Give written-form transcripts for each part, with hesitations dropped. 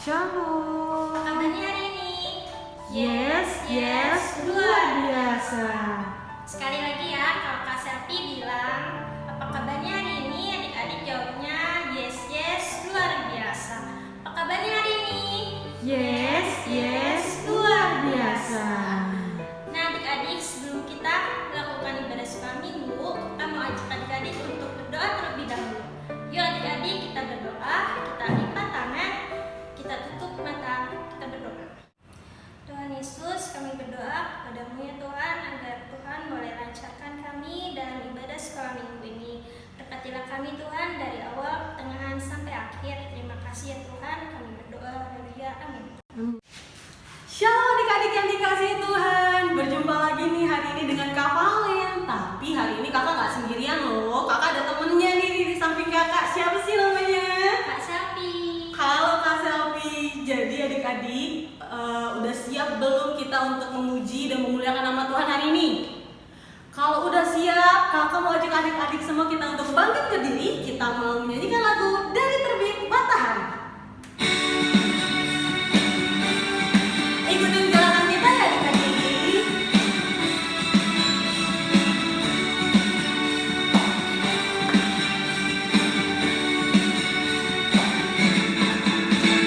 Shalom. Kabarnya hari ini? Yes, luar biasa. Sekali lagi ya, kalau Kak Selvi bilang, apa kabarnya hari ini? Adik-adik jawabnya yes, luar biasa. Apa kabarnya hari ini? Yes, luar biasa. Nah adik-adik, sebelum kita melakukan ibadah suka minggu, kita mau ajak adik-adik untuk berdoa terlebih dahulu. Yuk adik-adik, kita berdoa, kita lipat tangan, kita tutup mata, kita berdoa. Tuhan Yesus, kami berdoa kepadamu ya Tuhan, agar Tuhan boleh lancarkan kami dalam ibadah sekolah minggu ini. Berkatilah kami Tuhan dari awal, pertengahan sampai akhir. Terima kasih ya Tuhan, kami berdoa. Haleluya, amin. Shalom adik-adik yang dikasihi Tuhan. Berjumpa lagi nih hari ini dengan Kak Valen. Tapi hari ini kakak nggak sendirian loh. Kakak ada temennya nih di samping kakak. Siapa sih namanya? Kak Selvi. Halo Kak Selvi. Jadi adik-adik udah siap belum kita untuk memuji dan memuliakan nama Tuhan hari ini? Kalau udah siap, kakak mau ajak adik-adik semua kita untuk bangkit berdiri. Kita mau menyanyikan lagu Dari Terbit Matahari. Ikutin gerakan kita ya adik-adik.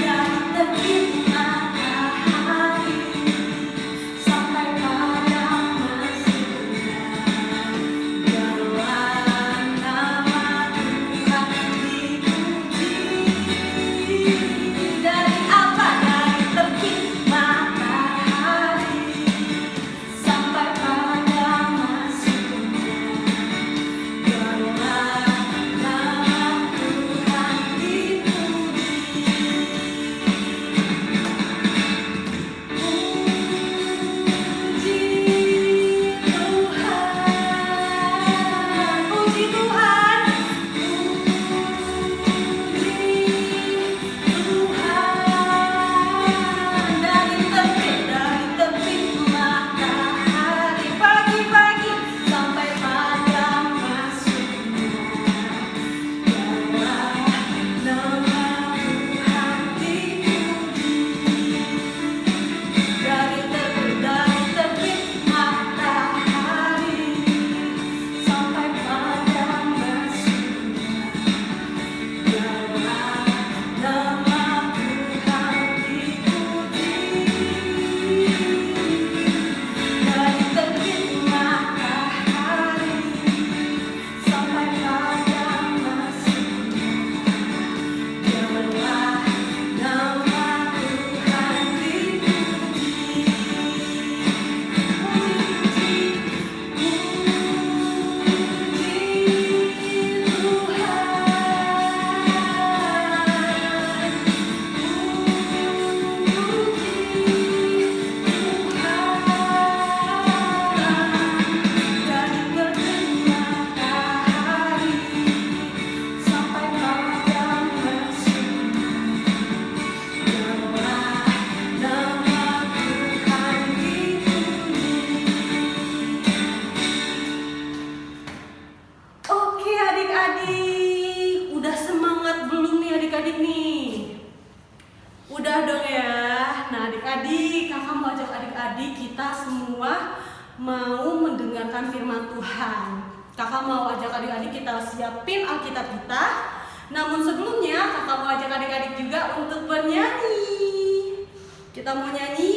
Dari terbit matahari sampai pada masuknya biarlah nama Tuhan dipuji. Dari apa? Dari terbit matahari sampai pada masuknya biarlah nama Tuhan dipuji. Puji Tuhan, dari terbit matahari pagi-pagi sampai pada masuknya biarlah nama Tuhan dipuji. Dari terbit matahari sampai pada masuknya biarlah nama Tuhan dipuji. Dari terbit matahari sampai pada masuknya biarlah nama Tuhan dipuji. Oke adik-adik, udah semangat belum nih adik-adik nih? Udah dong ya. Nah adik-adik, kakak mau ajak adik-adik kita semua mau mendengarkan firman Tuhan. Kakak mau ajak adik-adik kita siapin Alkitab kita. Namun sebelumnya kakak mau ajak adik-adik juga untuk bernyanyi. Kita mau nyanyi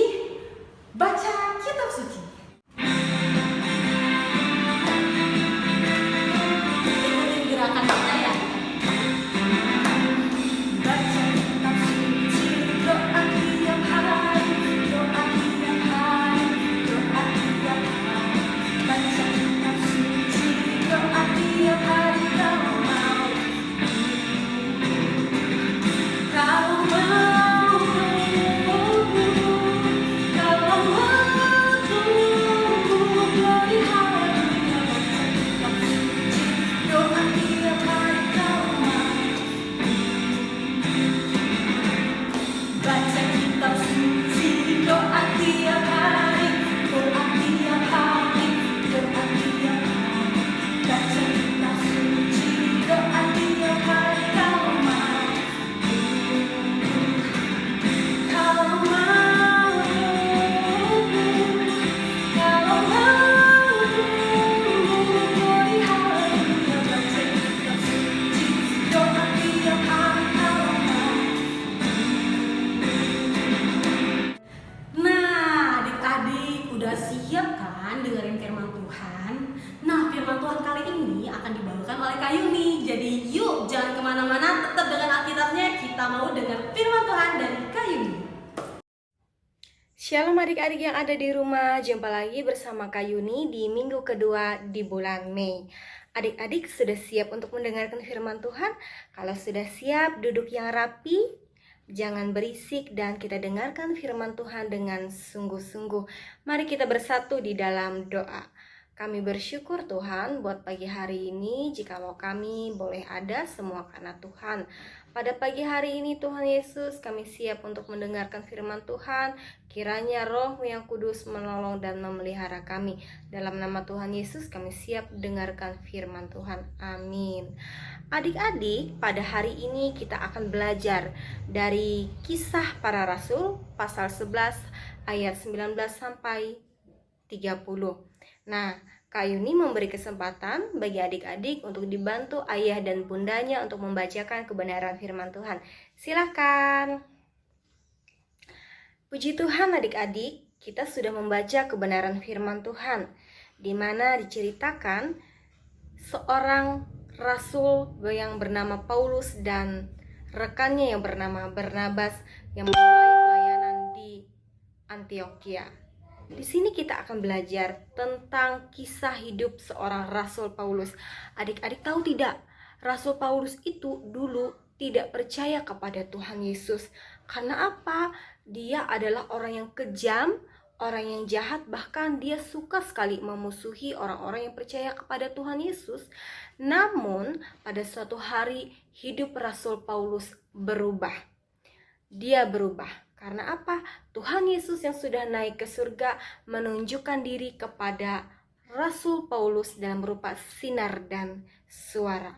baca kitab suci. Ikutin gerakan kita ya. Baca kitab suci, doa tiap hari, doa tiap hari, doa tiap hari. Baca kitab suci, doa tiap hari. Kau mau Shalom adik-adik yang ada di rumah, jumpa lagi bersama Kak Yuni di minggu kedua di bulan Mei. Adik-adik sudah siap untuk mendengarkan firman Tuhan? Kalau sudah siap, duduk yang rapi, jangan berisik, dan kita dengarkan firman Tuhan dengan sungguh-sungguh. Mari kita bersatu di dalam doa. Kami bersyukur Tuhan buat pagi hari ini, jikalau kami boleh ada semua karena Tuhan. Pada pagi hari ini Tuhan Yesus, kami siap untuk mendengarkan firman Tuhan. Kiranya Roh yang kudus menolong dan memelihara kami. Dalam nama Tuhan Yesus kami siap dengarkan firman Tuhan. Amin. Adik-adik, pada hari ini kita akan belajar dari Kisah Para Rasul pasal 11 ayat 19 sampai 30. Nah, Kak Yuni memberi kesempatan bagi adik-adik untuk dibantu ayah dan bundanya untuk membacakan kebenaran firman Tuhan. Silakan. Puji Tuhan adik-adik, kita sudah membaca kebenaran firman Tuhan, di mana diceritakan seorang rasul yang bernama Paulus dan rekannya yang bernama Barnabas yang memulai pelayanan di Antiokhia. Di sini kita akan belajar tentang kisah hidup seorang Rasul Paulus. Adik-adik tahu tidak? Rasul Paulus itu dulu tidak percaya kepada Tuhan Yesus. Karena apa? Dia adalah orang yang kejam, orang yang jahat, bahkan dia suka sekali memusuhi orang-orang yang percaya kepada Tuhan Yesus. Namun, pada suatu hari hidup Rasul Paulus berubah. Dia berubah. Karena apa? Tuhan Yesus yang sudah naik ke surga menunjukkan diri kepada Rasul Paulus dalam berupa sinar dan suara.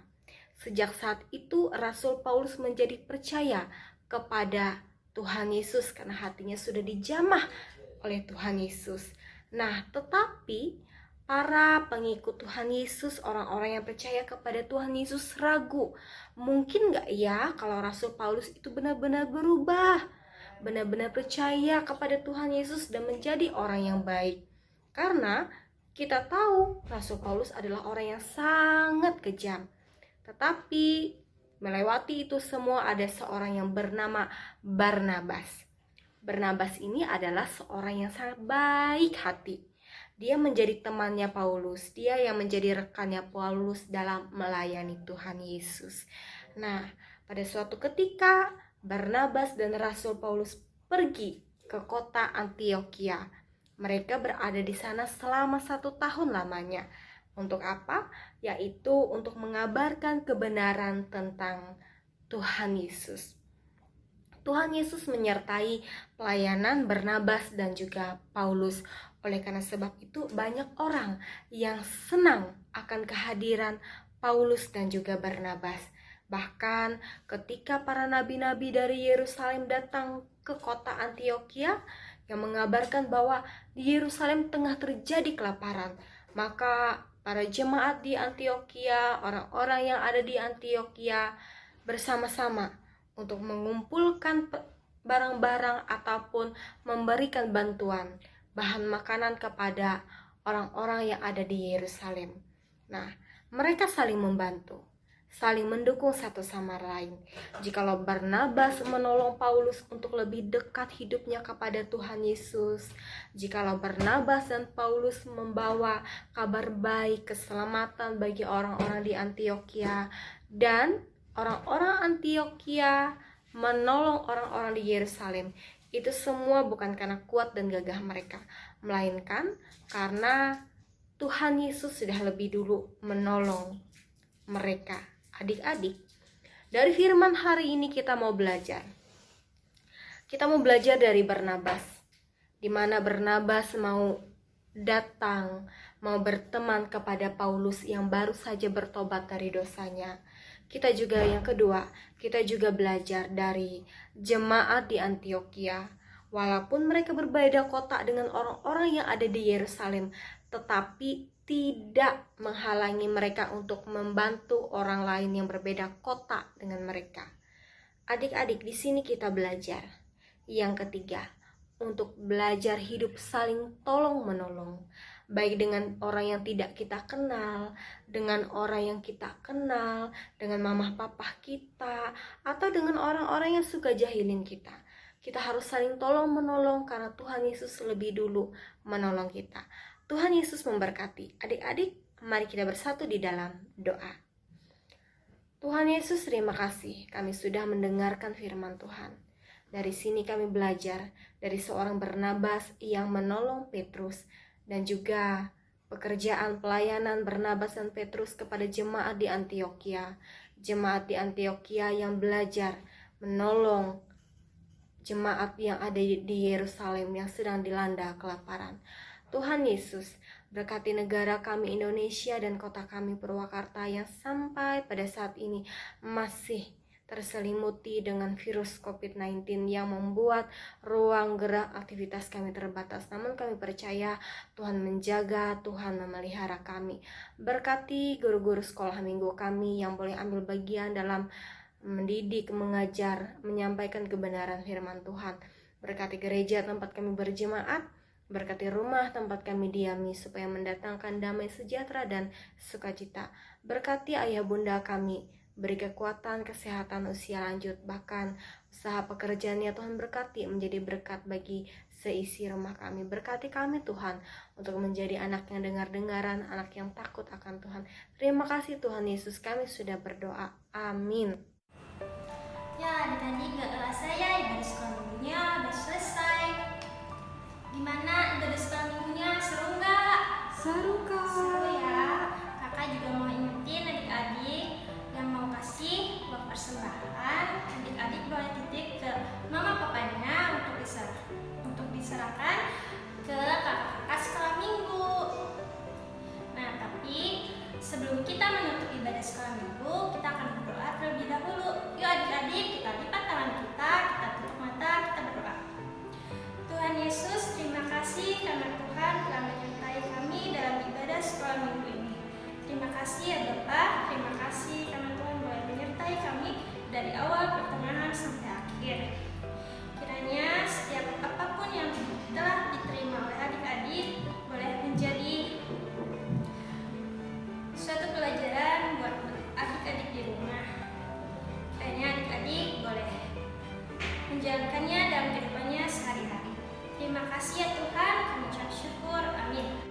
Sejak saat itu Rasul Paulus menjadi percaya kepada Tuhan Yesus karena hatinya sudah dijamah oleh Tuhan Yesus. Nah, tetapi para pengikut Tuhan Yesus, orang-orang yang percaya kepada Tuhan Yesus ragu. Mungkin gak ya kalau Rasul Paulus itu benar-benar berubah, benar-benar percaya kepada Tuhan Yesus dan menjadi orang yang baik. Karena kita tahu Rasul Paulus adalah orang yang sangat kejam. Tetapi melewati itu semua ada seorang yang bernama Barnabas. Barnabas ini adalah seorang yang sangat baik hati. Dia menjadi temannya Paulus, dia yang menjadi rekannya Paulus dalam melayani Tuhan Yesus. Nah, pada suatu ketika Barnabas dan Rasul Paulus pergi ke kota Antiokhia. Mereka berada di sana selama 1 tahun lamanya. Untuk apa? Yaitu untuk mengabarkan kebenaran tentang Tuhan Yesus. Tuhan Yesus menyertai pelayanan Barnabas dan juga Paulus. Oleh karena sebab itu banyak orang yang senang akan kehadiran Paulus dan juga Barnabas. Bahkan ketika para nabi-nabi dari Yerusalem datang ke kota Antiokhia yang mengabarkan bahwa di Yerusalem tengah terjadi kelaparan, maka para jemaat di Antiokhia, orang-orang yang ada di Antiokhia bersama-sama untuk mengumpulkan barang-barang ataupun memberikan bantuan bahan makanan kepada orang-orang yang ada di Yerusalem. Nah, mereka saling membantu, saling mendukung satu sama lain. Jikalau Barnabas menolong Paulus untuk lebih dekat hidupnya kepada Tuhan Yesus, jikalau Barnabas dan Paulus membawa kabar baik keselamatan bagi orang-orang di Antiokhia, dan orang-orang Antiokhia menolong orang-orang di Yerusalem, itu semua bukan karena kuat dan gagah mereka, melainkan karena Tuhan Yesus sudah lebih dulu menolong mereka. Adik-adik, dari firman hari ini kita mau belajar. Kita mau belajar dari Barnabas, di mana Barnabas mau datang, mau berteman kepada Paulus yang baru saja bertobat dari dosanya. Kita juga yang kedua, kita juga belajar dari jemaat di Antiokhia. Walaupun mereka berbeda kota dengan orang-orang yang ada di Yerusalem, tetapi tidak menghalangi mereka untuk membantu orang lain yang berbeda kota dengan mereka. Adik-adik, di sini kita belajar. Yang ketiga, untuk belajar hidup saling tolong-menolong. Baik dengan orang yang tidak kita kenal, dengan orang yang kita kenal, dengan mamah papah kita, atau dengan orang-orang yang suka jahilin kita. Kita harus saling tolong-menolong karena Tuhan Yesus lebih dulu menolong kita. Tuhan Yesus memberkati. Adik-adik, mari kita bersatu di dalam doa. Tuhan Yesus, terima kasih kami sudah mendengarkan firman Tuhan. Dari sini kami belajar dari seorang Barnabas yang menolong Petrus dan juga pekerjaan pelayanan Barnabas dan Petrus kepada jemaat di Antiokhia. Jemaat di Antiokhia yang belajar menolong jemaat yang ada di Yerusalem yang sedang dilanda kelaparan. Tuhan Yesus, berkati negara kami Indonesia dan kota kami Purwakarta yang sampai pada saat ini masih terselimuti dengan virus COVID-19 yang membuat ruang gerak aktivitas kami terbatas. Namun kami percaya Tuhan menjaga, Tuhan memelihara kami. Berkati guru-guru sekolah minggu kami yang boleh ambil bagian dalam mendidik, mengajar, menyampaikan kebenaran firman Tuhan. Berkati gereja tempat kami berjemaat, berkati rumah tempat kami diami supaya mendatangkan damai sejahtera dan sukacita. Berkati ayah bunda kami, beri kekuatan, kesehatan usia lanjut, bahkan usaha pekerjaannya Tuhan berkati menjadi berkat bagi seisi rumah kami. Berkati kami Tuhan untuk menjadi anak yang dengar-dengaran, anak yang takut akan Tuhan. Terima kasih Tuhan Yesus, kami sudah berdoa. Amin. Ya, adik-adik gak terasa ya ibadah sekolah minggunya udah selesai. Gimana ibadah sekolah minggunya, seru nggak? Seru Kak. Seru ya. Kakak juga mau ingetin adik-adik yang mau kasih uang persembahan, adik-adik boleh titip ke mama papanya untuk diserahkan ke kakak-kakak sekolah minggu. Nah, tapi sebelum kita menutup ibadah sekolah minggu, kita akan berdoa terlebih dahulu. Yuk adik-adik, kita lipat tangan kita tutup mata, kita berdoa. Tuhan Yesus, terima kasih karena Tuhan telah menyertai kami dalam ibadah sekolah minggu ini. Terima kasih ya Bapak, terima kasih karena Tuhan boleh menyertai kami dari awal, pertengahan, sampai akhir. Kiranya setiap apapun yang telah diterima oleh adik-adik boleh menjadi suatu pelajaran buat adik-adik di rumah. Kiranya adik-adik boleh menjalankannya dalam kehidupannya sehari-hari. Terima kasih ya Tuhan, kami ucap syukur. Amin.